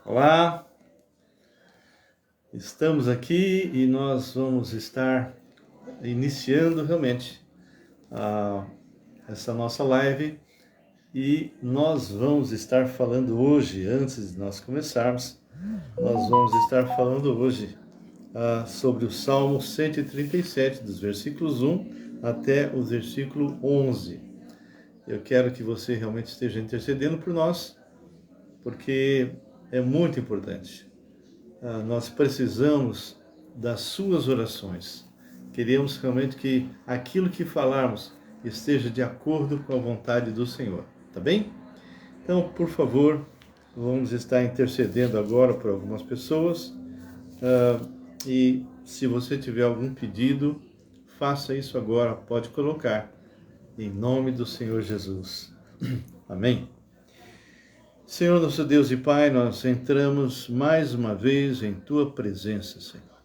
Olá, estamos aqui e nós vamos estar iniciando realmente essa nossa live e nós vamos estar falando hoje, antes de nós começarmos, nós vamos estar falando hoje sobre o Salmo 137, dos versículos 1 até o versículo 11. Eu quero que você realmente esteja intercedendo por nós, porque é muito importante. Nós precisamos das suas orações. Queremos realmente que aquilo que falarmos esteja de acordo com a vontade do Senhor, tá bem? Então, por favor, vamos estar intercedendo agora por algumas pessoas. E se você tiver algum pedido, faça isso agora, pode colocar, em nome do Senhor Jesus. Amém? Senhor, nosso Deus e Pai, nós entramos mais uma vez em Tua presença, Senhor.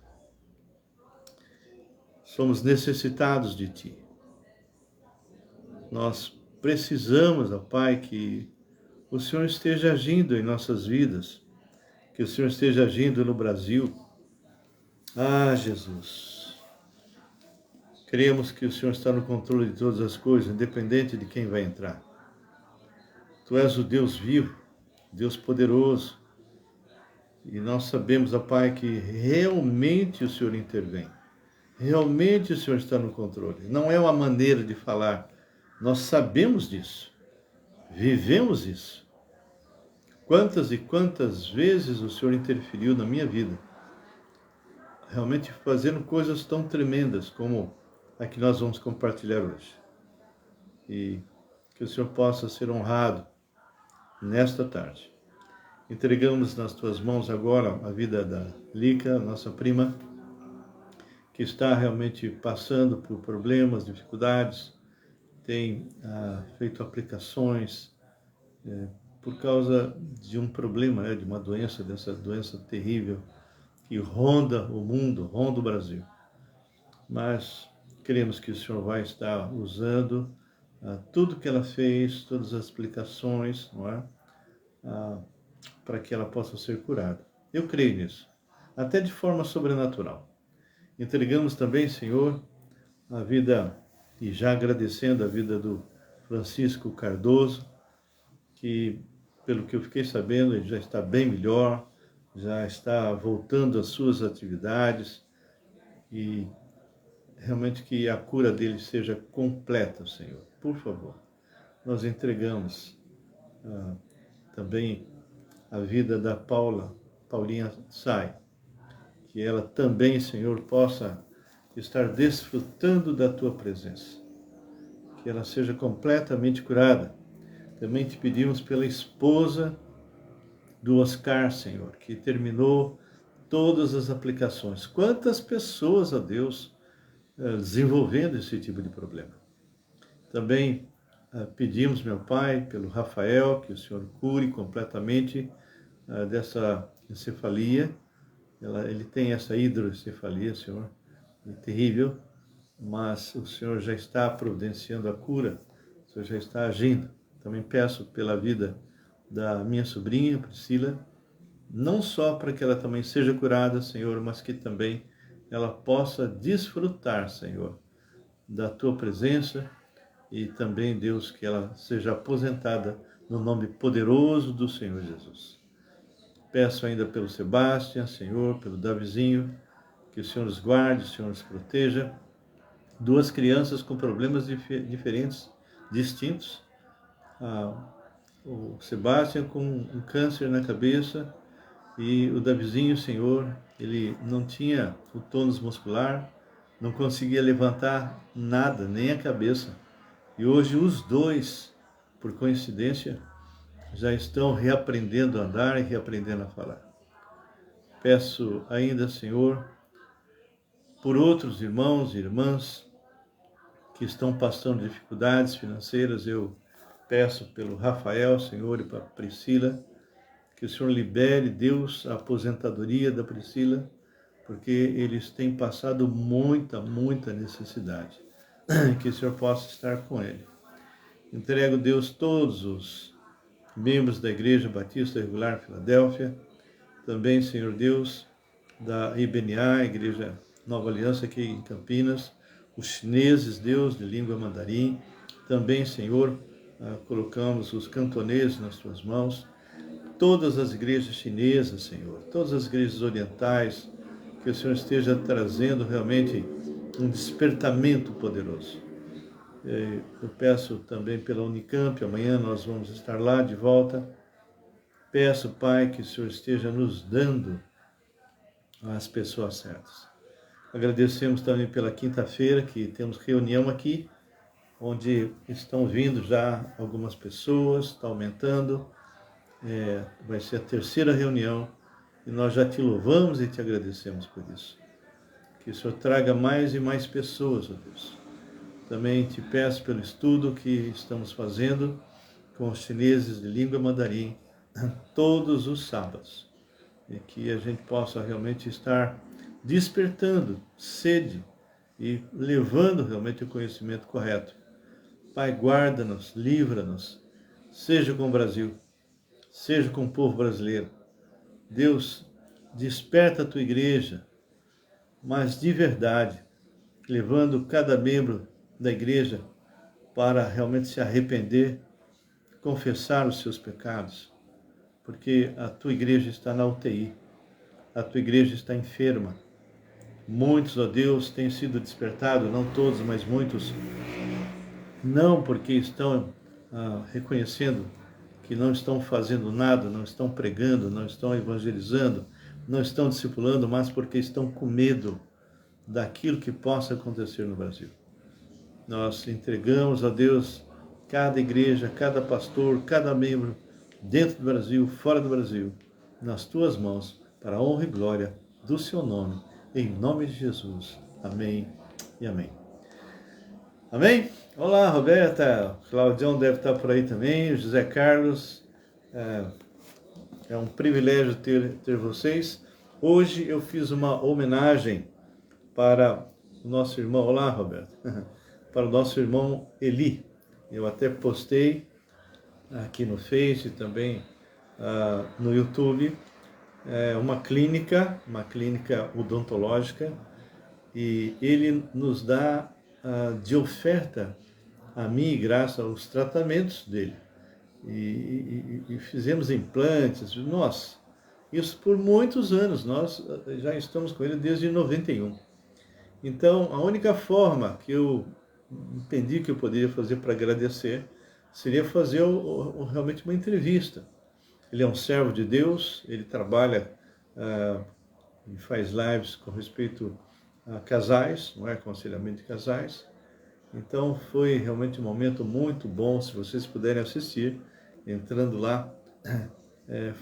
Somos necessitados de Ti. Nós precisamos, ó Pai, que o Senhor esteja agindo em nossas vidas, que o Senhor esteja agindo no Brasil. Jesus, cremos que o Senhor está no controle de todas as coisas, independente de quem vai entrar. Tu és o Deus vivo, Deus poderoso, e nós sabemos, ó Pai, que realmente o Senhor intervém. Realmente o Senhor está no controle. Não é uma maneira de falar. Nós sabemos disso. Vivemos isso. Quantas e quantas vezes o Senhor interferiu na minha vida, realmente fazendo coisas tão tremendas como a que nós vamos compartilhar hoje. E que o Senhor possa ser honrado nesta tarde. Entregamos nas tuas mãos agora a vida da Lica, nossa prima, que está realmente passando por problemas, dificuldades, tem feito aplicações por causa de um problema, de uma doença, dessa doença terrível que ronda o mundo, ronda o Brasil. Mas queremos que o Senhor vai estar usando tudo que ela fez, todas as aplicações, não é? Para que ela possa ser curada. Eu creio nisso, até de forma sobrenatural. Entregamos também, Senhor, a vida, e já agradecendo a vida do Francisco Cardoso, que, pelo que eu fiquei sabendo, ele já está bem melhor, já está voltando às suas atividades, e realmente que a cura dele seja completa, Senhor. Por favor, nós entregamos também a vida da Paulinha Sai, que ela também, Senhor, possa estar desfrutando da Tua presença, que ela seja completamente curada. Também te pedimos pela esposa do Oscar, Senhor, que terminou todas as aplicações. Quantas pessoas, ó Deus, desenvolvendo esse tipo de problema. Também pedimos, meu Pai, pelo Rafael, que o Senhor cure completamente dessa encefalia. Ele tem essa hidrocefalia, Senhor, terrível, mas o Senhor já está providenciando a cura, o Senhor já está agindo. Também peço pela vida da minha sobrinha, Priscila, não só para que ela também seja curada, Senhor, mas que também ela possa desfrutar, Senhor, da Tua presença e também, Deus, que ela seja aposentada no nome poderoso do Senhor Jesus. Peço ainda pelo Sebastião, Senhor, pelo Davizinho, que o Senhor os guarde, o Senhor os proteja. Duas crianças com problemas diferentes, distintos. O Sebastião com um câncer na cabeça e o Davizinho, Senhor, ele não tinha o tônus muscular, não conseguia levantar nada, nem a cabeça. E hoje os dois, por coincidência, já estão reaprendendo a andar e reaprendendo a falar. Peço ainda, Senhor, por outros irmãos e irmãs que estão passando dificuldades financeiras. Eu peço pelo Rafael, Senhor, e para a Priscila, que o Senhor libere, Deus, a aposentadoria da Priscila, porque eles têm passado muita necessidade. Que o Senhor possa estar com ele. Entrego, Deus, todos os membros da Igreja Batista Regular Filadélfia, também, Senhor Deus, da IBNA, Igreja Nova Aliança aqui em Campinas, os chineses, Deus, de língua mandarim, também, Senhor, colocamos os cantoneses nas tuas mãos, todas as igrejas chinesas, Senhor, todas as igrejas orientais, que o Senhor esteja trazendo realmente um despertamento poderoso. Eu peço também pela Unicamp, amanhã nós vamos estar lá de volta. Peço, Pai, que o Senhor esteja nos dando as pessoas certas. Agradecemos também pela quinta-feira, que temos reunião aqui, onde estão vindo já algumas pessoas, está aumentando. Vai ser a terceira reunião e nós já te louvamos e te agradecemos por isso. Que o Senhor traga mais e mais pessoas, ó Deus. Também te peço pelo estudo que estamos fazendo com os chineses de língua mandarim todos os sábados. E que a gente possa realmente estar despertando sede e levando realmente o conhecimento correto. Pai, guarda-nos, livra-nos, seja com o Brasil, seja com o povo brasileiro. Deus, desperta a tua igreja, mas de verdade, levando cada membro da igreja para realmente se arrepender, confessar os seus pecados, porque a tua igreja está na UTI, a tua igreja está enferma. Muitos, ó Deus, têm sido despertados, não todos, mas muitos, não porque estão reconhecendo que não estão fazendo nada, não estão pregando, não estão evangelizando, não estão discipulando, mas porque estão com medo daquilo que possa acontecer no Brasil. Nós entregamos a Deus cada igreja, cada pastor, cada membro, dentro do Brasil, fora do Brasil, nas tuas mãos, para a honra e glória do seu nome, em nome de Jesus. Amém e amém. Amém? Olá, Roberta, Claudião deve estar por aí também, José Carlos, é um privilégio ter vocês. Hoje eu fiz uma homenagem para o nosso irmão, olá, Roberto, para o nosso irmão Eli. Eu até postei aqui no Face e também no YouTube, uma clínica odontológica, e ele nos dá de oferta a mim, graças aos tratamentos dele. E fizemos implantes, nossa, isso por muitos anos, nós já estamos com ele desde 91. Então, a única forma que eu entendi que eu poderia fazer para agradecer seria fazer realmente uma entrevista. Ele é um servo de Deus, ele trabalha e faz lives com respeito a casais, não é? Aconselhamento de casais. Então, foi realmente um momento muito bom, se vocês puderem assistir, entrando lá,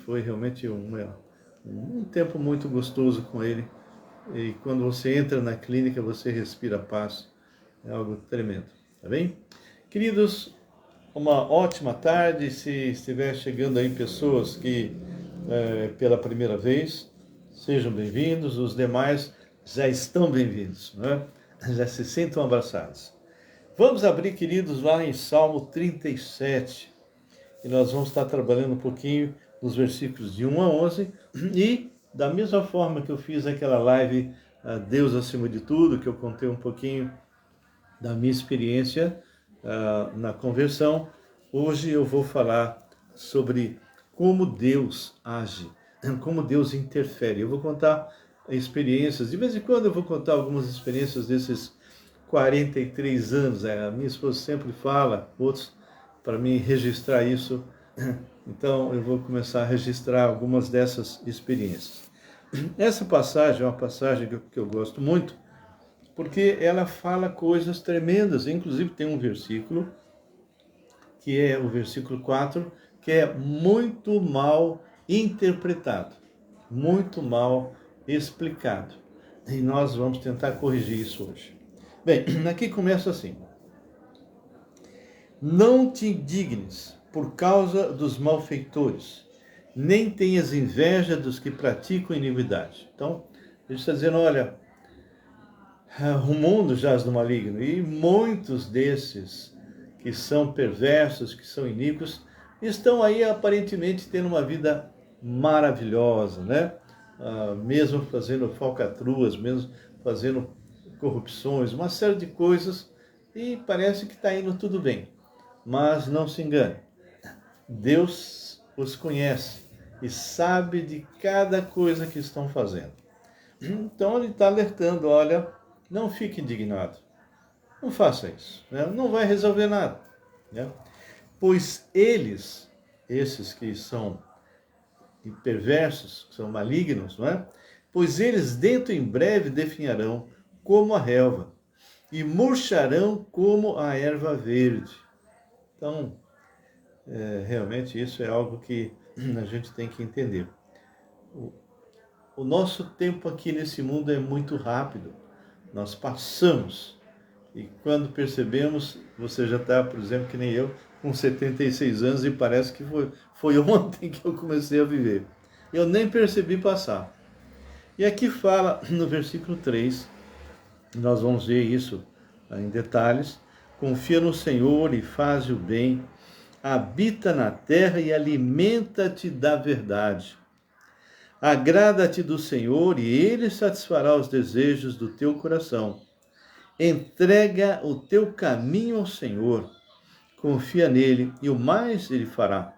foi realmente um tempo muito gostoso com ele. E quando você entra na clínica, você respira paz. É algo tremendo, tá bem? Queridos, uma ótima tarde. Se estiver chegando aí pessoas que pela primeira vez, sejam bem-vindos. Os demais já estão bem-vindos, né? Já se sintam abraçados. Vamos abrir, queridos, lá em Salmo 37. E nós vamos estar trabalhando um pouquinho nos versículos de 1 a 11. E da mesma forma que eu fiz aquela live Deus acima de tudo, que eu contei um pouquinho da minha experiência na conversão, hoje eu vou falar sobre como Deus age, como Deus interfere. Eu vou contar experiências, de vez em quando eu vou contar algumas experiências desses 43 anos. A minha esposa sempre fala, outros, para mim registrar isso. Então eu vou começar a registrar algumas dessas experiências. Essa passagem é uma passagem que eu gosto muito, porque ela fala coisas tremendas. Inclusive tem um versículo, que é o versículo 4, que é muito mal interpretado, muito mal explicado. E nós vamos tentar corrigir isso hoje. Bem, aqui começa assim: não te indignes por causa dos malfeitores, nem tenhas inveja dos que praticam iniquidade. Então, ele está dizendo, olha, o mundo jaz no maligno, e muitos desses que são perversos, que são iníquos, estão aí aparentemente tendo uma vida maravilhosa, né? Mesmo fazendo falcatruas, mesmo fazendo corrupções, uma série de coisas, e parece que está indo tudo bem. Mas não se engane, Deus os conhece e sabe de cada coisa que estão fazendo. Então ele está alertando, olha, não fique indignado, não faça isso, né? Não vai resolver nada, né? Pois eles, esses que são perversos, que são malignos, não é? Pois eles dentro em breve definharão como a relva e murcharão como a erva verde. Então, realmente isso é algo que a gente tem que entender. O nosso tempo aqui nesse mundo é muito rápido. Nós passamos e quando percebemos, você já está, por exemplo, que nem eu, com 76 anos e parece que foi ontem que eu comecei a viver. Eu nem percebi passar. E aqui fala no versículo 3, nós vamos ver isso em detalhes: confia no Senhor e faz o bem, habita na terra e alimenta-te da verdade. Agrada-te do Senhor e Ele satisfará os desejos do teu coração. Entrega o teu caminho ao Senhor, confia nele e o mais Ele fará.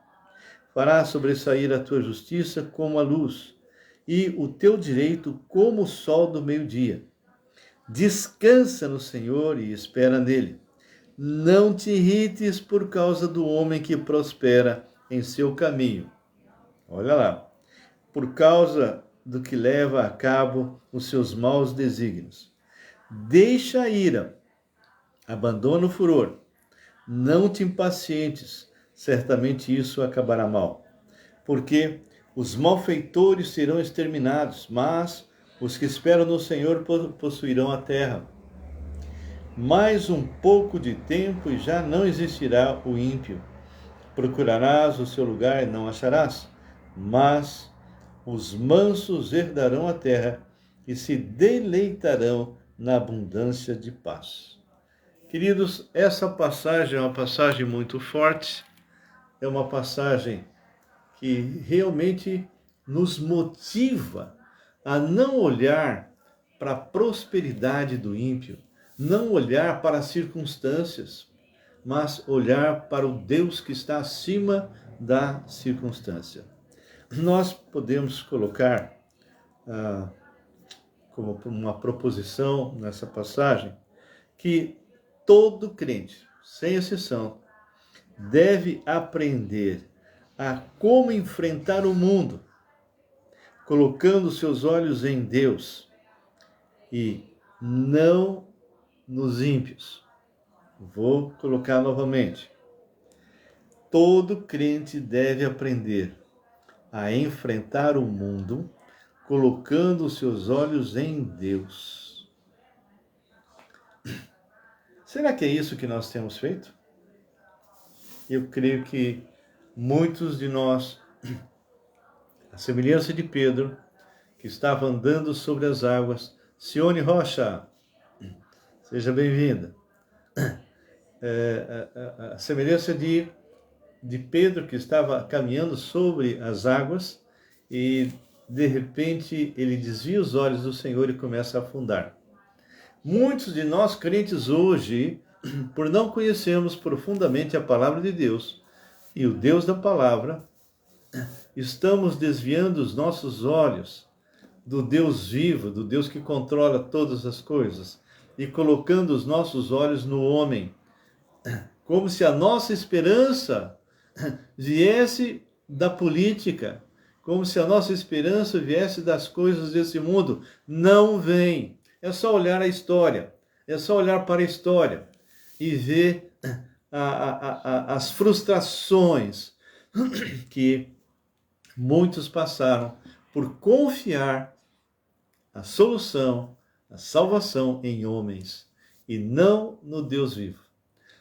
Fará sobressair a tua justiça como a luz e o teu direito como o sol do meio-dia. Descansa no Senhor e espera nele. Não te irrites por causa do homem que prospera em seu caminho. Olha lá. Por causa do que leva a cabo os seus maus desígnios. Deixa a ira, abandona o furor, não te impacientes, certamente isso acabará mal. Porque os malfeitores serão exterminados, mas os que esperam no Senhor possuirão a terra. Mais um pouco de tempo e já não existirá o ímpio. Procurarás o seu lugar e não acharás, mas os mansos herdarão a terra e se deleitarão na abundância de paz. Queridos, essa passagem é uma passagem muito forte, é uma passagem que realmente nos motiva a não olhar para a prosperidade do ímpio, não olhar para as circunstâncias, mas olhar para o Deus que está acima da circunstância. Nós podemos colocar como uma proposição nessa passagem que todo crente, sem exceção, deve aprender a como enfrentar o mundo, colocando seus olhos em Deus e não nos ímpios. Vou colocar novamente. Todo crente deve aprender a enfrentar o mundo, colocando os seus olhos em Deus. Será que é isso que nós temos feito? Eu creio que muitos de nós, a semelhança de Pedro, que estava andando sobre as águas, Sione Rocha, seja bem-vinda. A semelhança de Pedro, que estava caminhando sobre as águas e de repente ele desvia os olhos do Senhor e começa a afundar. Muitos de nós crentes hoje, por não conhecermos profundamente a palavra de Deus e o Deus da palavra, estamos desviando os nossos olhos do Deus vivo, do Deus que controla todas as coisas, e colocando os nossos olhos no homem, como se a nossa esperança viesse da política, como se a nossa esperança viesse das coisas desse mundo. Não vem. É só olhar a história, é só olhar para a história e ver as frustrações que muitos passaram por confiar a solução, a salvação em homens e não no Deus vivo.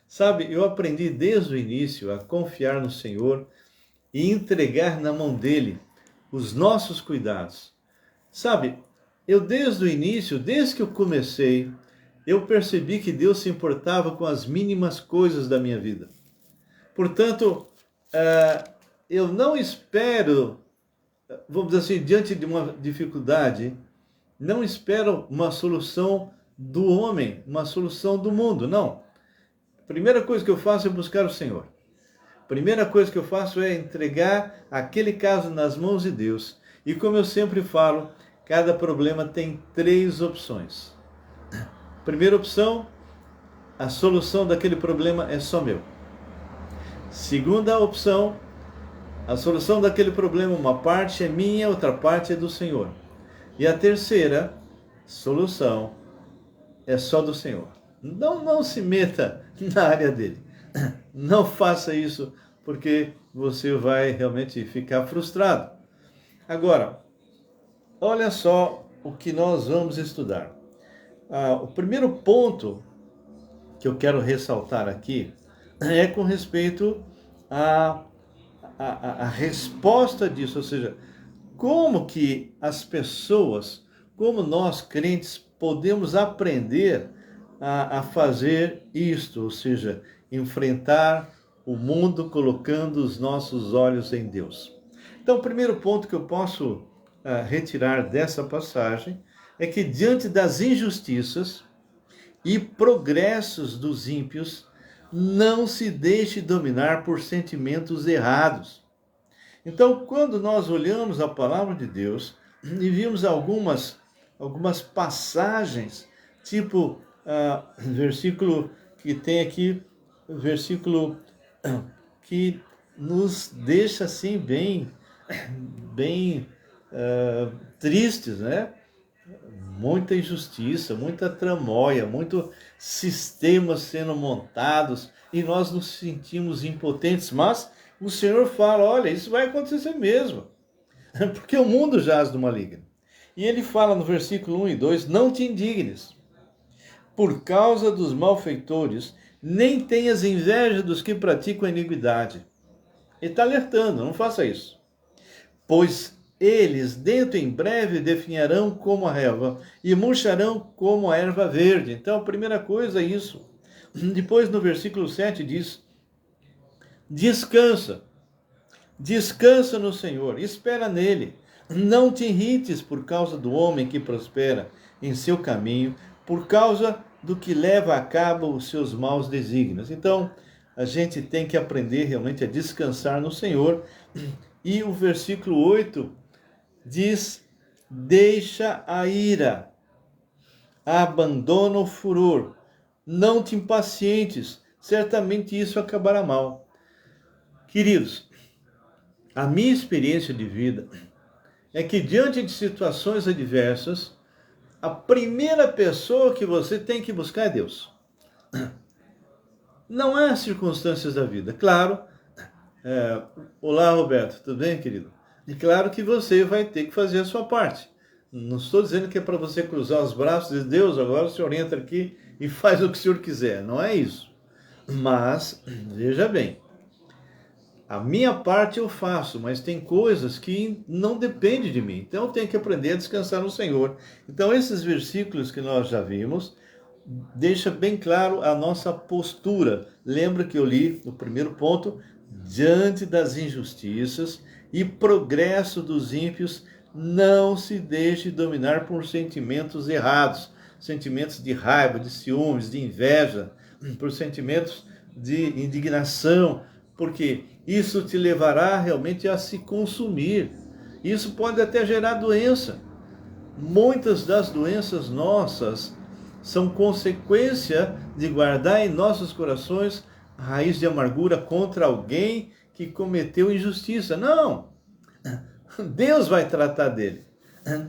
Sabe, eu aprendi desde o início a confiar no Senhor e entregar na mão dele os nossos cuidados. Sabe, eu desde o início, desde que eu comecei, eu percebi que Deus se importava com as mínimas coisas da minha vida. Portanto, eu não espero vamos dizer assim, diante de uma dificuldade, não espera uma solução do homem, uma solução do mundo, não. A primeira coisa que eu faço é buscar o Senhor. A primeira coisa que eu faço é entregar aquele caso nas mãos de Deus. E como eu sempre falo, cada problema tem 3 opções. Primeira opção, a solução daquele problema é só meu. Segunda opção, a solução daquele problema, uma parte é minha, outra parte é do Senhor. E a terceira solução é só do Senhor. Não se meta na área dele. Não faça isso, porque você vai realmente ficar frustrado. Agora, olha só o que nós vamos estudar. O primeiro ponto que eu quero ressaltar aqui é com respeito à resposta disso, ou seja, como que as pessoas, como nós crentes, podemos aprender a fazer isto, ou seja, enfrentar o mundo colocando os nossos olhos em Deus. Então, o primeiro ponto que eu posso retirar dessa passagem é que diante das injustiças e progressos dos ímpios, não se deixe dominar por sentimentos errados. Então, quando nós olhamos a palavra de Deus e vimos algumas passagens, tipo versículo que tem aqui, versículo que nos deixa assim bem tristes, né? Muita injustiça, muita tramóia, muito sistemas sendo montados e nós nos sentimos impotentes, mas o Senhor fala, olha, isso vai acontecer mesmo, porque o mundo jaz do maligno. E ele fala no versículo 1 e 2, não te indignes por causa dos malfeitores, nem tenhas inveja dos que praticam a iniquidade. Ele está alertando, não faça isso. Pois eles dentro em breve definharão como a relva e murcharão como a erva verde. Então a primeira coisa é isso. Depois no versículo 7 diz, descansa no Senhor, espera nele. Não te irrites por causa do homem que prospera em seu caminho, por causa do que leva a cabo os seus maus desígnios. Então, a gente tem que aprender realmente a descansar no Senhor. E o versículo 8 diz, deixa a ira, abandona o furor, não te impacientes, certamente isso acabará mal. Queridos, a minha experiência de vida é que diante de situações adversas, a primeira pessoa que você tem que buscar é Deus. Não é as circunstâncias da vida. Claro, olá Roberto, tudo bem, querido? E claro que você vai ter que fazer a sua parte. Não estou dizendo que é para você cruzar os braços e dizer, Deus, agora o senhor entra aqui e faz o que o senhor quiser. Não é isso. Mas, veja bem, a minha parte eu faço, mas tem coisas que não dependem de mim. Então eu tenho que aprender a descansar no Senhor. Então esses versículos que nós já vimos, deixa bem claro a nossa postura. Lembra que eu li no primeiro ponto, diante das injustiças e progresso dos ímpios, não se deixe dominar por sentimentos errados, sentimentos de raiva, de ciúmes, de inveja, por sentimentos de indignação, porque isso te levará realmente a se consumir. Isso pode até gerar doença. Muitas das doenças nossas são consequência de guardar em nossos corações a raiz de amargura contra alguém que cometeu injustiça. Não! Deus vai tratar dele.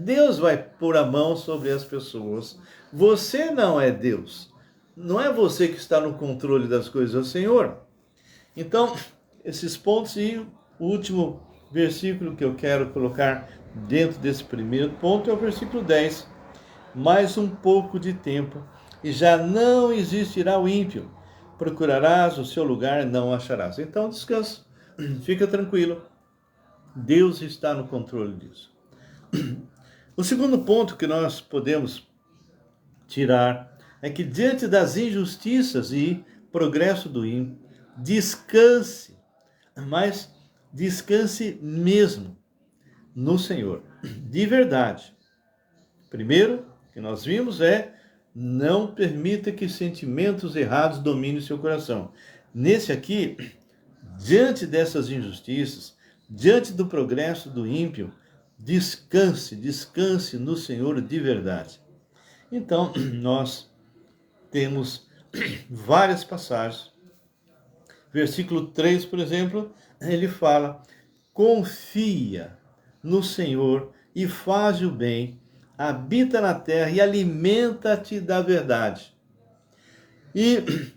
Deus vai pôr a mão sobre as pessoas. Você não é Deus. Não é você que está no controle das coisas, é o Senhor. Então, esses pontos e o último versículo que eu quero colocar dentro desse primeiro ponto é o versículo 10. Mais um pouco de tempo e já não existirá o ímpio. Procurarás o seu lugar, não acharás. Então, descansa. Fica tranquilo. Deus está no controle disso. O segundo ponto que nós podemos tirar é que diante das injustiças e progresso do ímpio, descanse, mas descanse mesmo. no Senhor, de verdade. Primeiro, que nós vimos não permita que sentimentos errados dominem o seu coração. Nesse aqui, diante dessas injustiças, diante do progresso do ímpio, descanse no Senhor de verdade. Então, nós temos várias passagens. Versículo 3, por exemplo, ele fala: confia no Senhor e faz o bem, habita na terra e alimenta-te da verdade. E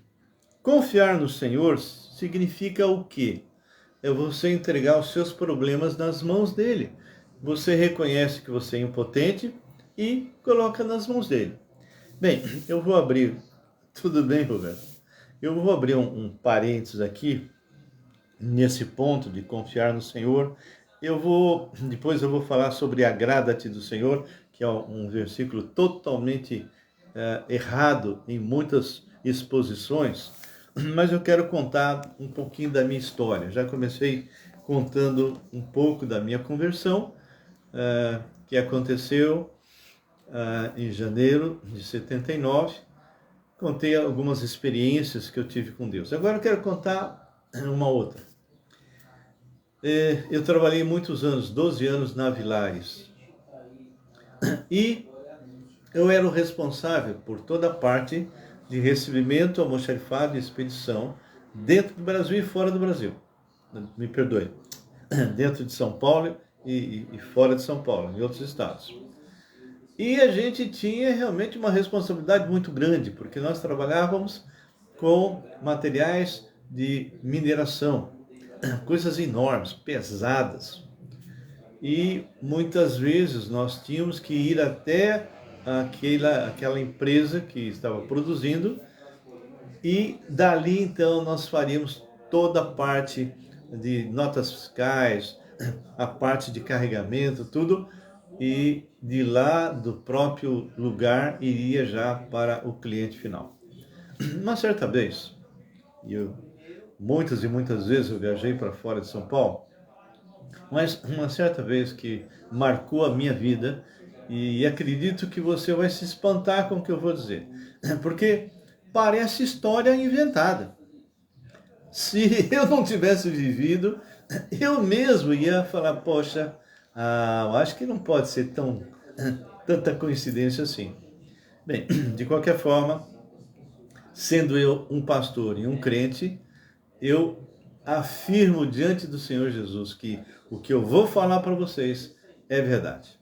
confiar no Senhor significa o quê? É você entregar os seus problemas nas mãos dele. Você reconhece que você é impotente e coloca nas mãos dele. Bem, eu vou abrir... Tudo bem, Roberto? Eu vou abrir um parênteses aqui, nesse ponto de confiar no Senhor. Depois eu vou falar sobre agrada-te do Senhor, que é um versículo totalmente errado em muitas exposições, mas eu quero contar um pouquinho da minha história. Já comecei contando um pouco da minha conversão, que aconteceu em janeiro de 79. Contei algumas experiências que eu tive com Deus. Agora eu quero contar uma outra. Eu trabalhei muitos anos, 12 anos na Vilares. E eu era o responsável por toda a parte de recebimento, almoxarifado e expedição dentro do Brasil e fora do Brasil. Me perdoe. Dentro de São Paulo e fora de São Paulo, em outros estados. E a gente tinha realmente uma responsabilidade muito grande, porque nós trabalhávamos com materiais de mineração, coisas enormes, pesadas. E muitas vezes nós tínhamos que ir até aquela empresa que estava produzindo, e dali então nós faríamos toda a parte de notas fiscais, a parte de carregamento, tudo, e de lá do próprio lugar iria já para o cliente final. Uma certa vez, muitas e muitas vezes eu viajei para fora de São Paulo, mas uma certa vez que marcou a minha vida, e acredito que você vai se espantar com o que eu vou dizer, porque parece história inventada. Se eu não tivesse vivido, eu mesmo ia falar, poxa, eu acho que não pode ser tanta coincidência assim. Bem, de qualquer forma, sendo eu um pastor e um crente, eu afirmo diante do Senhor Jesus que o que eu vou falar para vocês é verdade.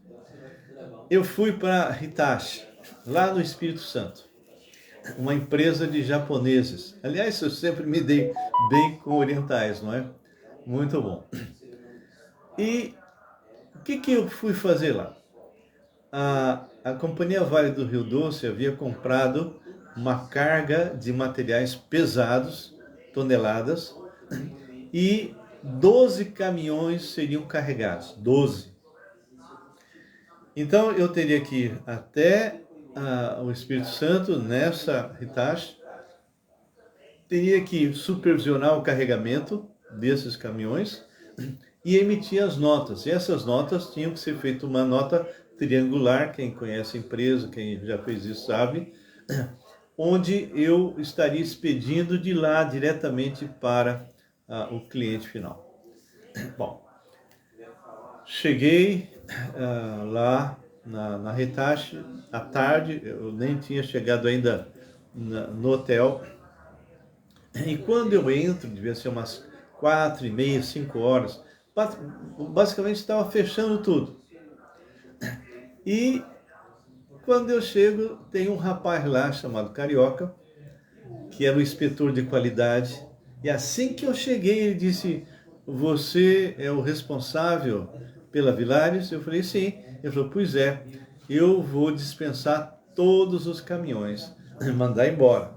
Eu fui para Hitachi, lá no Espírito Santo, uma empresa de japoneses. Aliás, eu sempre me dei bem com orientais, não é? Muito bom. E o que eu fui fazer lá? A Companhia Vale do Rio Doce havia comprado uma carga de materiais pesados, toneladas, e 12 caminhões seriam carregados. 12. Então eu teria que ir até o Espírito Santo, nessa Hitachi, teria que supervisionar o carregamento desses caminhões e emitir as notas. E essas notas tinham que ser feita uma nota triangular, quem conhece a empresa, quem já fez isso sabe, onde eu estaria expedindo de lá diretamente para o cliente final. Bom, cheguei lá na Hitachi à tarde, eu nem tinha chegado ainda no hotel, e quando eu entro, devia ser umas 4h30, 5 horas, basicamente estava fechando tudo. E quando eu chego, tem um rapaz lá chamado Carioca, que era o inspetor de qualidade, e assim que eu cheguei, ele disse, você é o responsável pela Vilares? Eu falei, sim. Ele falou, pois é, eu vou dispensar todos os caminhões, mandar embora.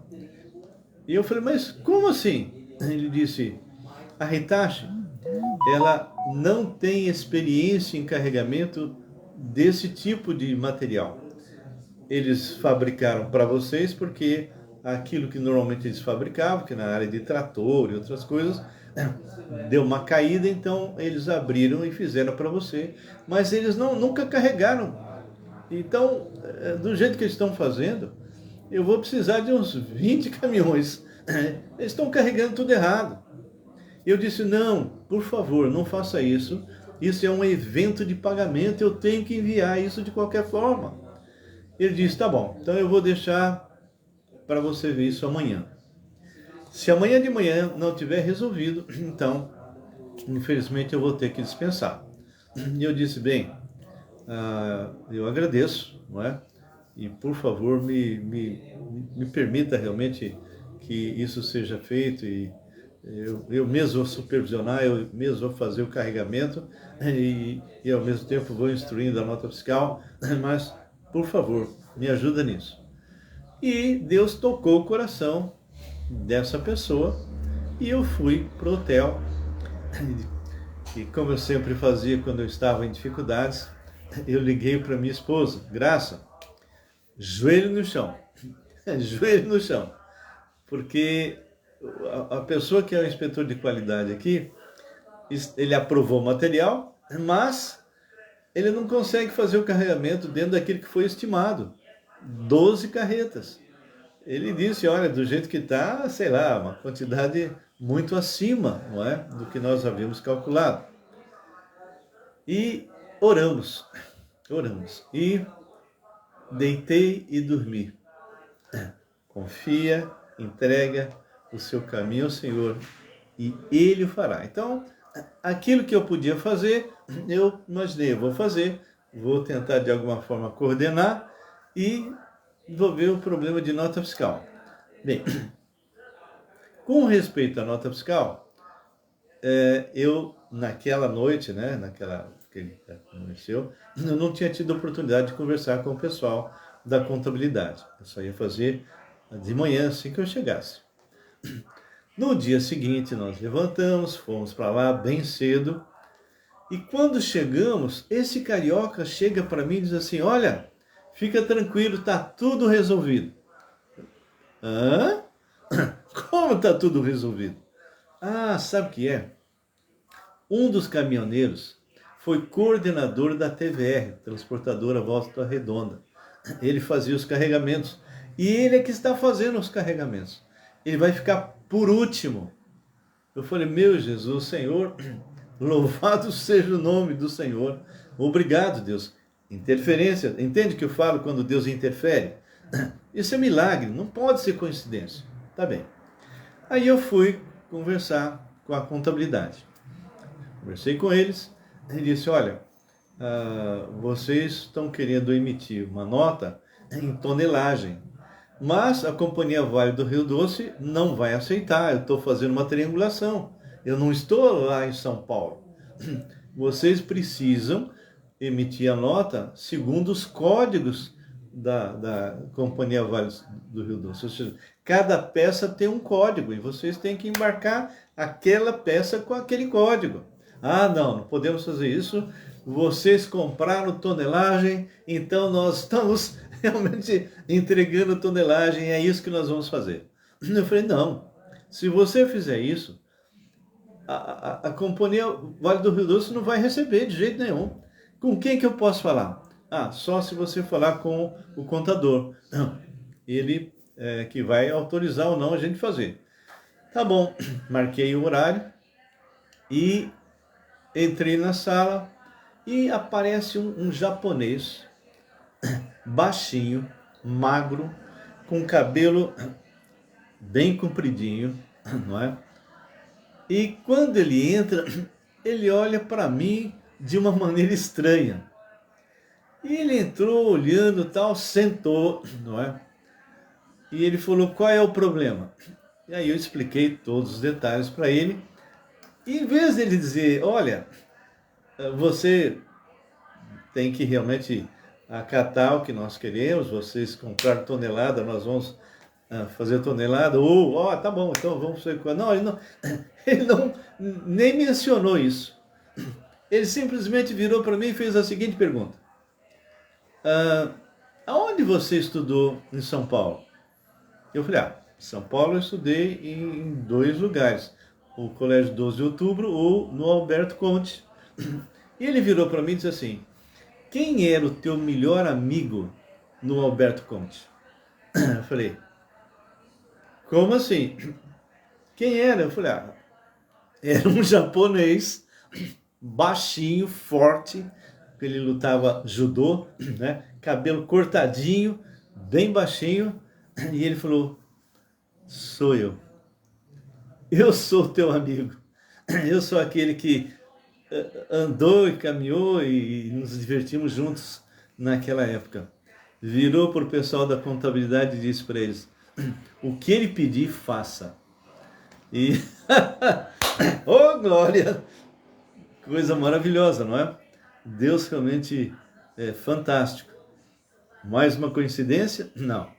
E eu falei, mas como assim? Ele disse, a Hitachi, ela não tem experiência em carregamento desse tipo de material. Eles fabricaram para vocês porque aquilo que normalmente eles fabricavam, que na área de trator e outras coisas, deu uma caída, então eles abriram e fizeram para você, mas eles nunca carregaram. Então, do jeito que eles estão fazendo, eu vou precisar de uns 20 caminhões. Eles estão carregando tudo errado. Eu disse, não, por favor, não faça isso. Isso é um evento de pagamento, eu tenho que enviar isso de qualquer forma. Ele disse, tá bom, então eu vou deixar para você ver isso amanhã. Se amanhã de manhã não tiver resolvido, então, infelizmente eu vou ter que dispensar. E eu disse, bem, eu agradeço, não é? E por favor me permita realmente que isso seja feito e eu mesmo vou supervisionar, eu mesmo vou fazer o carregamento e ao mesmo tempo vou instruindo a nota fiscal, mas por favor, me ajuda nisso. E Deus tocou o coração dessa pessoa e eu fui para o hotel. E como eu sempre fazia quando eu estava em dificuldades, eu liguei para minha esposa, Graça, joelho no chão, joelho no chão, porque a pessoa que é o inspetor de qualidade aqui, ele aprovou o material, mas ele não consegue fazer o carregamento dentro daquilo que foi estimado, 12 carretas. Ele disse, olha, do jeito que está, sei lá, uma quantidade muito acima, não é, do que nós havíamos calculado. E oramos, e deitei e dormi. Confia, entrega o seu caminho ao Senhor e Ele o fará. Então, aquilo que eu podia fazer, eu imaginei, eu vou fazer, vou tentar de alguma forma coordenar e vou ver o problema de nota fiscal. Bem, com respeito à nota fiscal, eu naquela noite, né, naquela que ele aconteceu, eu não tinha tido a oportunidade de conversar com o pessoal da contabilidade. Eu só ia fazer de manhã, assim que eu chegasse. No dia seguinte, nós levantamos, fomos para lá bem cedo, e quando chegamos, esse carioca chega para mim e diz assim, olha, fica tranquilo, está tudo resolvido. Hã? Como está tudo resolvido? Ah, sabe o que é? Um dos caminhoneiros foi coordenador da TVR, Transportadora Volta Redonda. Ele fazia os carregamentos e ele é que está fazendo os carregamentos. Ele vai ficar por último. Eu falei, meu Jesus, Senhor, louvado seja o nome do Senhor. Obrigado, Deus. Interferência, entende o que eu falo quando Deus interfere? Isso é milagre, não pode ser coincidência. Tá bem. Aí eu fui conversar com a contabilidade. Conversei com eles e disse, olha, vocês estão querendo emitir uma nota em tonelagem, mas a Companhia Vale do Rio Doce não vai aceitar, eu estou fazendo uma triangulação, eu não estou lá em São Paulo. Vocês precisam emitir a nota segundo os códigos da Companhia Vale do Rio Doce. Ou seja, cada peça tem um código e vocês têm que embarcar aquela peça com aquele código. Ah, não podemos fazer isso. Vocês compraram tonelagem, então nós estamos realmente entregando tonelagem, é isso que nós vamos fazer. Eu falei, não, se você fizer isso, a Companhia Vale do Rio Doce não vai receber de jeito nenhum. Com quem que eu posso falar? Ah, só se você falar com o contador. Ele que vai autorizar ou não a gente fazer. Tá bom, marquei o horário e entrei na sala e aparece um japonês, baixinho, magro, com cabelo bem compridinho, não é? E quando ele entra, ele olha para mim de uma maneira estranha. E ele entrou olhando tal, sentou, não é? E ele falou, qual é o problema? E aí eu expliquei todos os detalhes para ele. E em vez dele dizer, olha, você tem que realmente acatar o que nós queremos, vocês compraram tonelada, nós vamos fazer tonelada, ou, tá bom, então vamos fazer... Não, ele não nem mencionou isso. Ele simplesmente virou para mim e fez a seguinte pergunta. Aonde você estudou em São Paulo? Eu falei, São Paulo eu estudei em 2 lugares. o Colégio 12 de Outubro ou no Alberto Conte. E ele virou para mim e disse assim: quem era o teu melhor amigo no Alberto Conte? Eu falei: como assim? Quem era? Eu falei: era um japonês, baixinho, forte, ele lutava judô, né? Cabelo cortadinho, bem baixinho, e ele falou: sou eu sou teu amigo, eu sou aquele que andou e caminhou e nos divertimos juntos naquela época. Virou para o pessoal da contabilidade e disse para eles: o que ele pedir, faça. E, oh glória, coisa maravilhosa, não é? Deus realmente é fantástico. Mais uma coincidência? Não.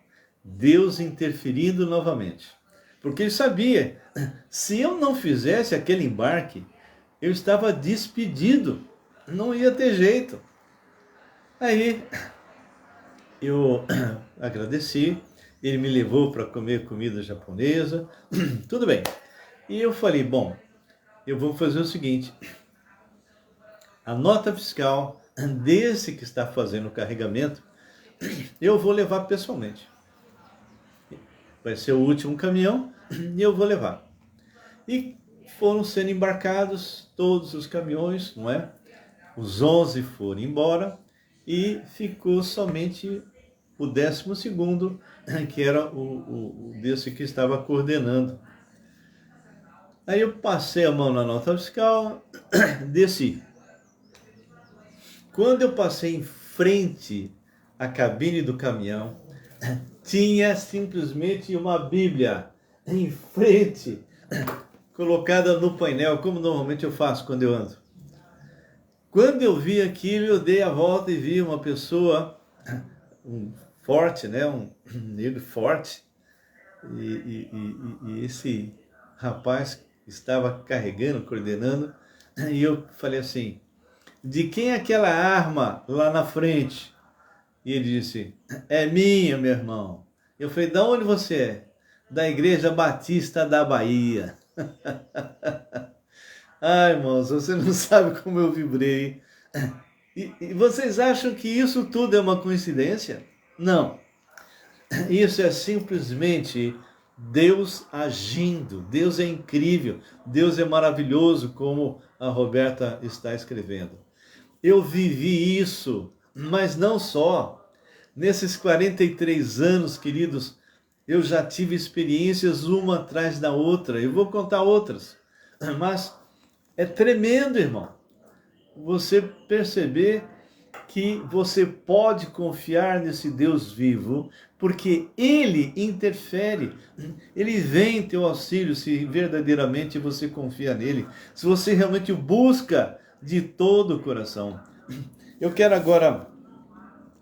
Deus interferindo novamente. Porque ele sabia, se eu não fizesse aquele embarque, eu estava despedido, não ia ter jeito. Aí eu agradeci, ele me levou para comer comida japonesa, tudo bem. E eu falei: bom, eu vou fazer o seguinte: a nota fiscal desse que está fazendo o carregamento, eu vou levar pessoalmente. Vai ser o último caminhão e eu vou levar. E foram sendo embarcados todos os caminhões, não é? Os 11 foram embora e ficou somente o 12º, que era o desse que estava coordenando. Aí eu passei a mão na nota fiscal, desci. Quando eu passei em frente à cabine do caminhão, tinha simplesmente uma Bíblia em frente, colocada no painel, como normalmente eu faço quando eu ando. Quando eu vi aquilo, eu dei a volta e vi uma pessoa forte, né? Um negro forte, e esse rapaz estava carregando, coordenando, e eu falei assim: de quem é aquela arma lá na frente? E ele disse: é minha, meu irmão. Eu falei: de onde você é? Da Igreja Batista da Bahia. Ai, irmãos, você não sabe como eu vibrei. E vocês acham que isso tudo é uma coincidência? Não. Isso é simplesmente Deus agindo. Deus é incrível. Deus é maravilhoso, como a Roberta está escrevendo. Eu vivi isso, mas não só. Nesses 43 anos, queridos, eu já tive experiências uma atrás da outra. Eu vou contar outras, mas é tremendo, irmão, você perceber que você pode confiar nesse Deus vivo, porque Ele interfere, Ele vem em teu auxílio se verdadeiramente você confia nele, se você realmente o busca de todo o coração. Eu quero agora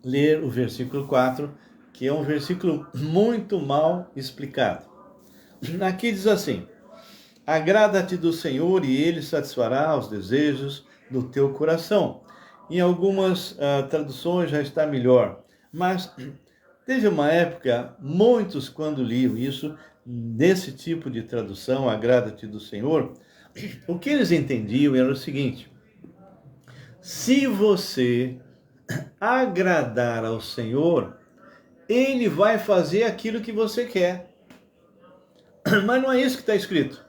ler o versículo 4, que é um versículo muito mal explicado. Aqui diz assim: agrada-te do Senhor e Ele satisfará os desejos do teu coração. Em algumas traduções já está melhor, mas teve uma época, muitos quando liam isso, desse tipo de tradução, agrada-te do Senhor, o que eles entendiam era o seguinte: se você agradar ao Senhor, Ele vai fazer aquilo que você quer. Mas não é isso que está escrito.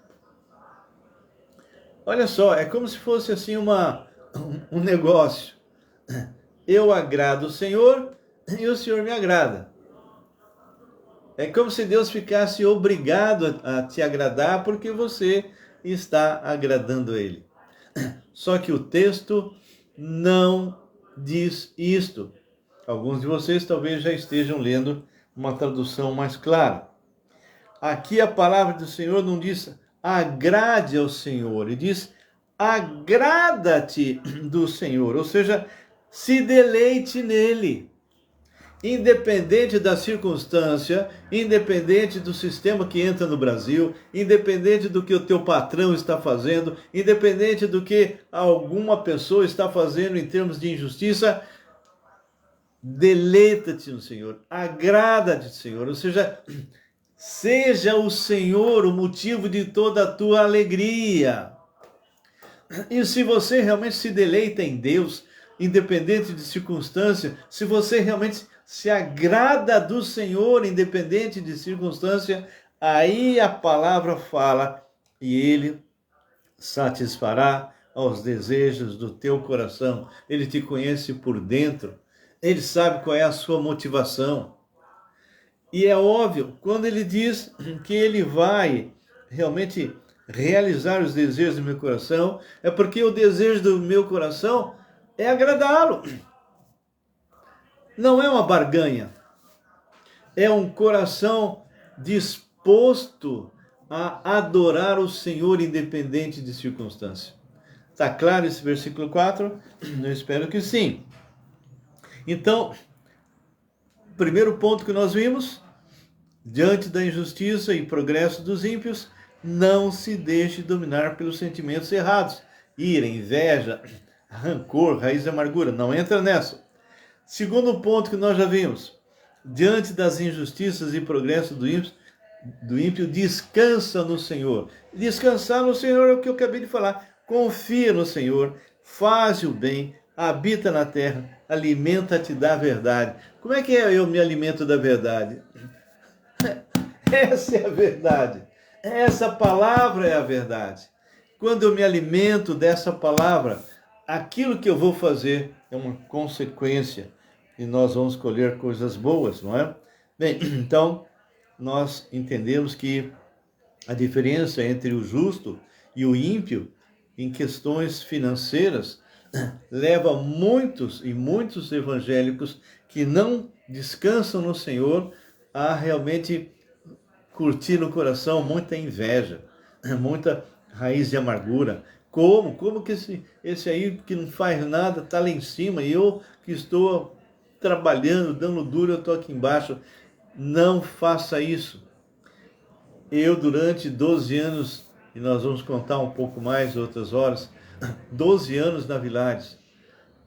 Olha só, é como se fosse assim um negócio. Eu agrado o Senhor e o Senhor me agrada. É como se Deus ficasse obrigado a te agradar porque você está agradando Ele. Só que o texto não diz isto. Alguns de vocês talvez já estejam lendo uma tradução mais clara. Aqui a palavra do Senhor não diz agrade ao Senhor, ele diz agrada-te do Senhor, ou seja, se deleite nele. Independente da circunstância, independente do sistema que entra no Brasil, independente do que o teu patrão está fazendo, independente do que alguma pessoa está fazendo em termos de injustiça, deleita-te no Senhor, agrada-te, Senhor, ou seja, Seja o Senhor o motivo de toda a tua alegria. E se você realmente se deleita em Deus, independente de circunstância, se você realmente se agrada do Senhor, independente de circunstância, aí a palavra fala e Ele satisfará aos desejos do teu coração. Ele te conhece por dentro, Ele sabe qual é a sua motivação. E é óbvio, quando Ele diz que Ele vai realmente realizar os desejos do meu coração, é porque o desejo do meu coração é agradá-lo. Não é uma barganha. É um coração disposto a adorar o Senhor independente de circunstância. Está claro esse versículo 4? Eu espero que sim. Então, primeiro ponto que nós vimos, diante da injustiça e progresso dos ímpios, não se deixe dominar pelos sentimentos errados. Ira, inveja, rancor, raiz de amargura. Não entra nessa. Segundo ponto que nós já vimos. Diante das injustiças e progresso do ímpio, descansa no Senhor. Descansar no Senhor é o que eu acabei de falar. Confia no Senhor, faz o bem, habita na terra, alimenta-te da verdade. Como é que eu me alimento da verdade? Essa é a verdade. Essa palavra é a verdade. Quando eu me alimento dessa palavra, aquilo que eu vou fazer é uma consequência e nós vamos colher coisas boas, não é? Bem, então, nós entendemos que a diferença entre o justo e o ímpio em questões financeiras leva muitos e muitos evangélicos que não descansam no Senhor a realmente curtir no coração muita inveja, muita raiz de amargura. Como que esse aí que não faz nada está lá em cima e eu que estou trabalhando, dando duro, eu estou aqui embaixo? Não faça isso. Eu, durante 12 anos, e nós vamos contar um pouco mais outras horas, 12 anos na Vilares,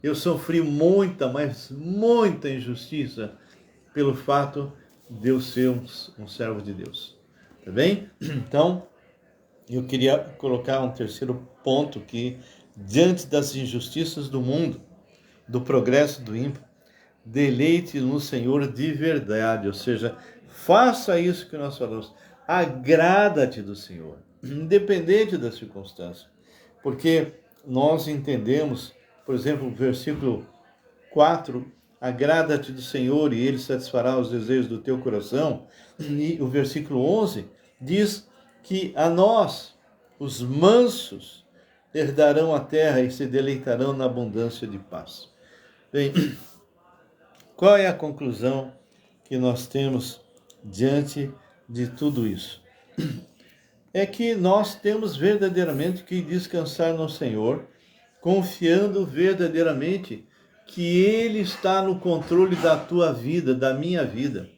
eu sofri muita, mas muita injustiça pelo fato de eu ser um servo de Deus. Tá bem? Então, eu queria colocar um terceiro ponto que, diante das injustiças do mundo, do progresso do ímpio, deleite no Senhor de verdade, ou seja, faça isso que nós falamos, agrada-te do Senhor, independente da circunstância, porque nós entendemos, por exemplo, o versículo 4, agrada-te do Senhor e Ele satisfará os desejos do teu coração, e o versículo 11 diz que a nós, os mansos, herdarão a terra e se deleitarão na abundância de paz. Bem, qual é a conclusão que nós temos diante de tudo isso? É que nós temos verdadeiramente que descansar no Senhor, confiando verdadeiramente que Ele está no controle da tua vida, da minha vida.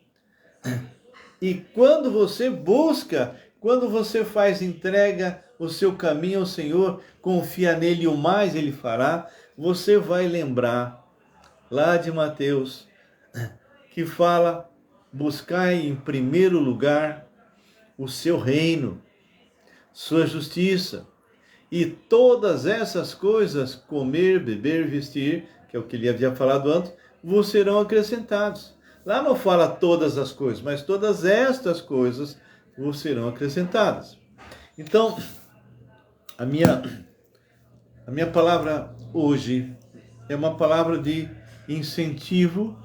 E quando você busca, quando você faz entrega o seu caminho ao Senhor, confia nele e o mais Ele fará, você vai lembrar lá de Mateus, que fala, buscai em primeiro lugar o seu reino, sua justiça, e todas essas coisas, comer, beber, vestir, que é o que ele havia falado antes, vos serão acrescentados. Lá não fala todas as coisas, mas todas estas coisas vos serão acrescentadas. Então, a minha palavra hoje é uma palavra de incentivo,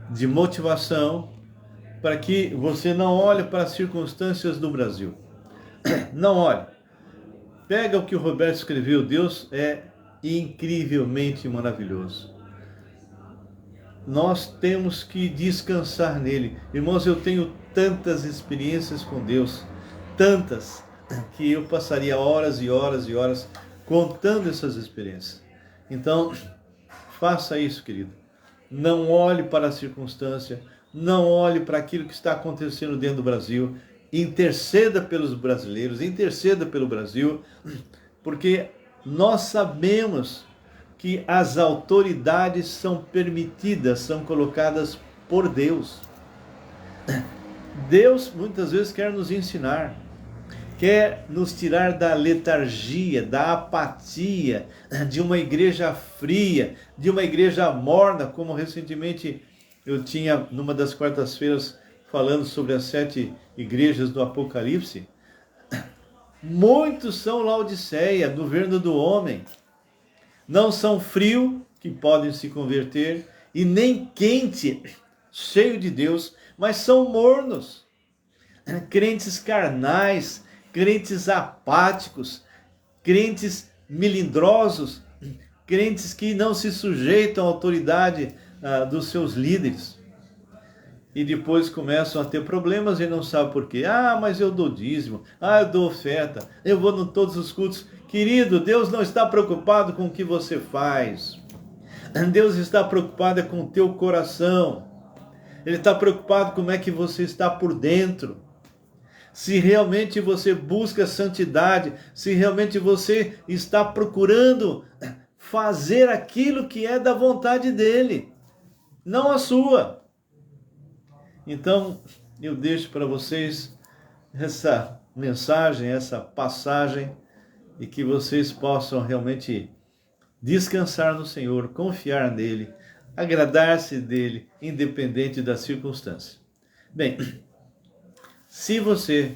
de motivação, para que você não olhe para as circunstâncias do Brasil. Não olhe. Pega o que o Roberto escreveu, Deus é incrivelmente maravilhoso. Nós temos que descansar nele. Irmãos, eu tenho tantas experiências com Deus, tantas, que eu passaria horas e horas e horas contando essas experiências. Então, faça isso, querido. Não olhe para a circunstância, não olhe para aquilo que está acontecendo dentro do Brasil. Interceda pelos brasileiros, interceda pelo Brasil, porque nós sabemos que as autoridades são permitidas, são colocadas por Deus. Deus muitas vezes quer nos ensinar, quer nos tirar da letargia, da apatia, de uma igreja fria, de uma igreja morna, como recentemente eu tinha numa das quartas-feiras falando sobre as 7 igrejas do Apocalipse. Muitos são Laodiceia, governo do homem. Não são frio, que podem se converter, e nem quente, cheio de Deus, mas são mornos, crentes carnais, crentes apáticos, crentes melindrosos, crentes que não se sujeitam à autoridade dos seus líderes. E depois começam a ter problemas e não sabem por quê. Mas eu dou dízimo, eu dou oferta, eu vou em todos os cultos. Querido, Deus não está preocupado com o que você faz. Deus está preocupado com o teu coração. Ele está preocupado como é que você está por dentro. Se realmente você busca santidade, se realmente você está procurando fazer aquilo que é da vontade dele, não a sua. Então, eu deixo para vocês essa mensagem, essa passagem, e que vocês possam realmente descansar no Senhor, confiar nele, agradar-se dele, independente da circunstância. Bem, se você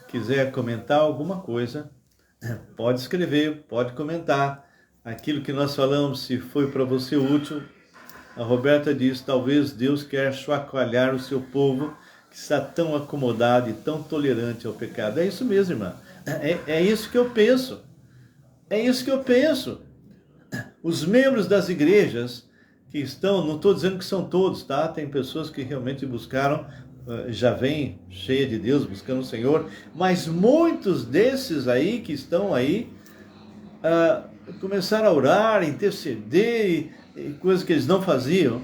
quiser comentar alguma coisa, pode escrever, pode comentar aquilo que nós falamos, se foi para você útil. A Roberta diz: talvez Deus quer chacoalhar o seu povo que está tão acomodado e tão tolerante ao pecado. É isso mesmo, irmã. É isso que eu penso. É isso que eu penso. Os membros das igrejas que estão, não estou dizendo que são todos, tá? Tem pessoas que realmente buscaram, já vêm cheia de Deus, buscando o Senhor, mas muitos desses aí que estão aí, começaram a orar, interceder, e coisas que eles não faziam,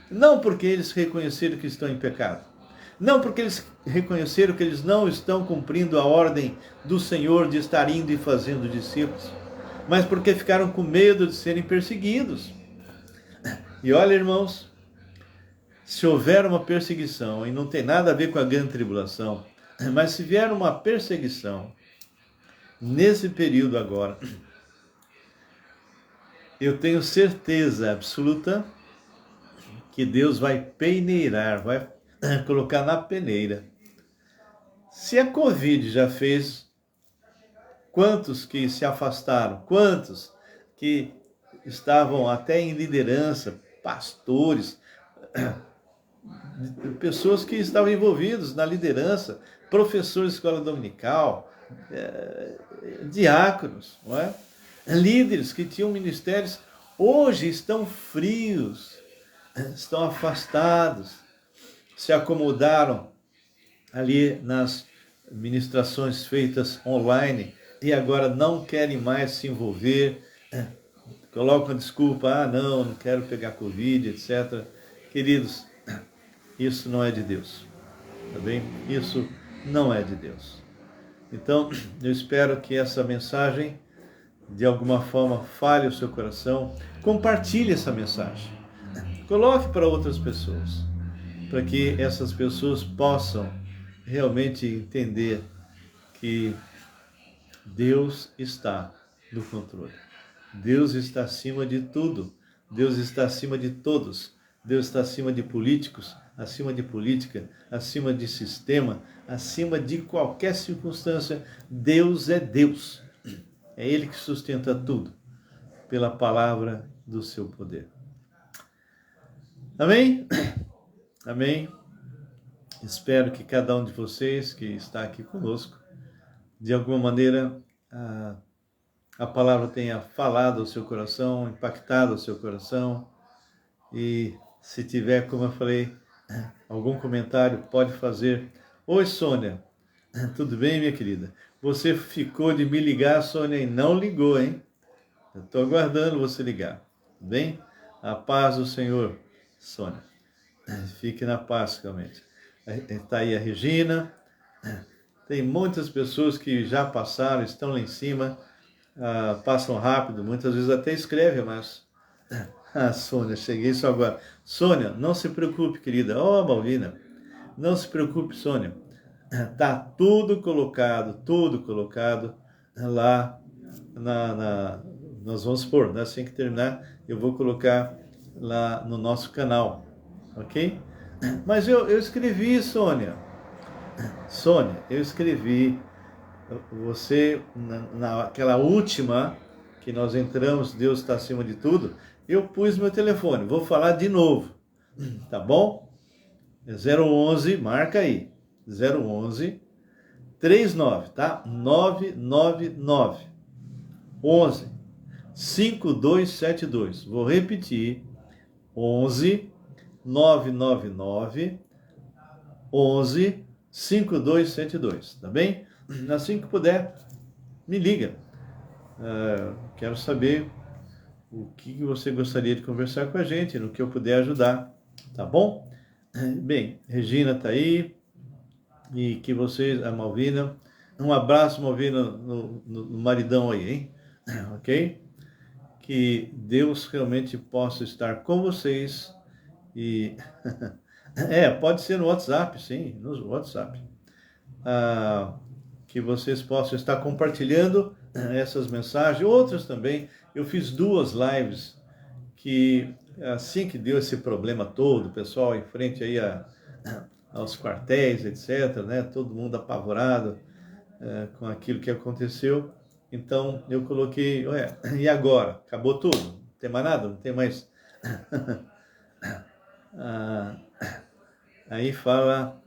não porque eles reconheceram que estão em pecado, não porque eles reconheceram que eles não estão cumprindo a ordem do Senhor de estar indo e fazendo discípulos, mas porque ficaram com medo de serem perseguidos. E olha, irmãos, se houver uma perseguição, e não tem nada a ver com a grande tribulação, mas se vier uma perseguição, nesse período agora, eu tenho certeza absoluta que Deus vai peneirar, vai colocar na peneira. Se a Covid já fez, quantos que se afastaram, quantos que estavam até em liderança, pastores, pessoas que estavam envolvidos na liderança, professores de escola dominical, diáconos, não é? Líderes que tinham ministérios, hoje estão frios, estão afastados, se acomodaram ali nas ministrações feitas online e agora não querem mais se envolver, colocam desculpa, não quero pegar Covid, etc. Queridos, isso não é de Deus, tá bem? Isso não é de Deus. Então, eu espero que essa mensagem, de alguma forma, fale o seu coração. Compartilhe essa mensagem. Coloque para outras pessoas, para que essas pessoas possam realmente entender que Deus está no controle. Deus está acima de tudo. Deus está acima de todos. Deus está acima de políticos, acima de política, acima de sistema, acima de qualquer circunstância. Deus é Deus. É Ele que sustenta tudo, pela palavra do seu poder. Amém? Amém? Espero que cada um de vocês que está aqui conosco, de alguma maneira, a palavra tenha falado ao seu coração, impactado o seu coração. E se tiver, como eu falei, algum comentário, pode fazer. Oi, Sônia. Tudo bem, minha querida? Você ficou de me ligar, Sônia, e não ligou, hein? Eu estou aguardando você ligar. Tudo bem? A paz do Senhor, Sônia. Fique na paz, realmente. Está aí a Regina. Tem muitas pessoas que já passaram, estão lá em cima, passam rápido, muitas vezes até escrevem, mas... Sônia, cheguei só agora. Sônia, não se preocupe, querida. Malvina, Não se preocupe, Sônia. Tá tudo colocado lá nós vamos pôr, né? Assim que terminar, eu vou colocar lá no nosso canal, ok? Mas eu escrevi, Sônia, eu escrevi, você, naquela última que nós entramos, Deus está acima de tudo, eu pus meu telefone, vou falar de novo, tá bom? 011, marca aí, 011 39, tá? 999 11 5272. Vou repetir. 11 999 11 5272, tá bem? Assim que puder, me liga. Quero saber o que você gostaria de conversar com a gente, no que eu puder ajudar, tá bom? Bem, Regina tá aí, e que vocês, a Malvina, um abraço, Malvina, no maridão aí, hein? Ok? Que Deus realmente possa estar com vocês e... pode ser no WhatsApp, sim, no WhatsApp. Que vocês possam estar compartilhando essas mensagens, outras também. Eu fiz 2 lives que, assim que deu esse problema todo, o pessoal em frente aí aos quartéis, etc., né? Todo mundo apavorado com aquilo que aconteceu. Então, eu coloquei, e agora? Acabou tudo? Não tem mais nada? Não tem mais... aí fala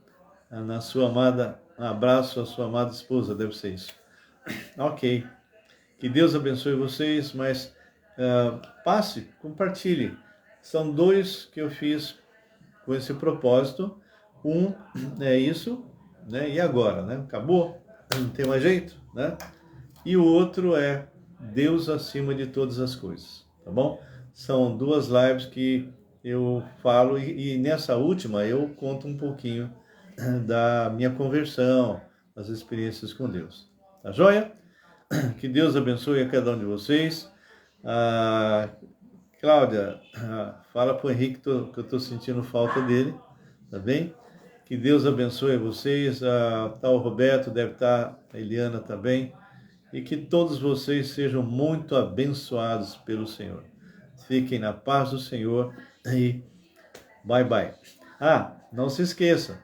na sua amada, um abraço à sua amada esposa, deve ser isso. Ok. Que Deus abençoe vocês, mas passe, compartilhe. São 2 que eu fiz com esse propósito. Um é isso, né? E agora, né? Acabou? Não tem mais jeito, né? E o outro é Deus acima de todas as coisas, tá bom? São 2 lives que eu falo e nessa última eu conto um pouquinho da minha conversão, das experiências com Deus. Tá joia? Que Deus abençoe a cada um de vocês. Cláudia, fala pro Henrique que eu estou sentindo falta dele, tá bem? Que Deus abençoe vocês. Tá o Roberto, deve estar a Eliana também. E que todos vocês sejam muito abençoados pelo Senhor. Fiquem na paz do Senhor e bye bye. Não se esqueça,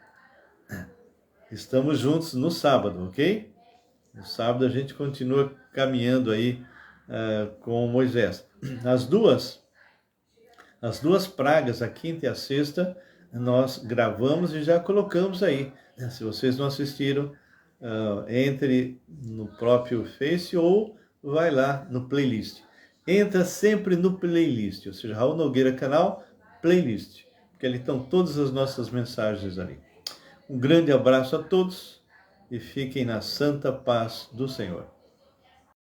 estamos juntos no sábado, ok? No sábado a gente continua caminhando aí com Moisés. As duas pragas, a quinta e a sexta, nós gravamos e já colocamos aí. Se vocês não assistiram, entre no próprio Face ou vai lá no playlist. Entra sempre no playlist, ou seja, Raul Nogueira Canal, playlist, porque ali estão todas as nossas mensagens ali. Um grande abraço a todos e fiquem na santa paz do Senhor.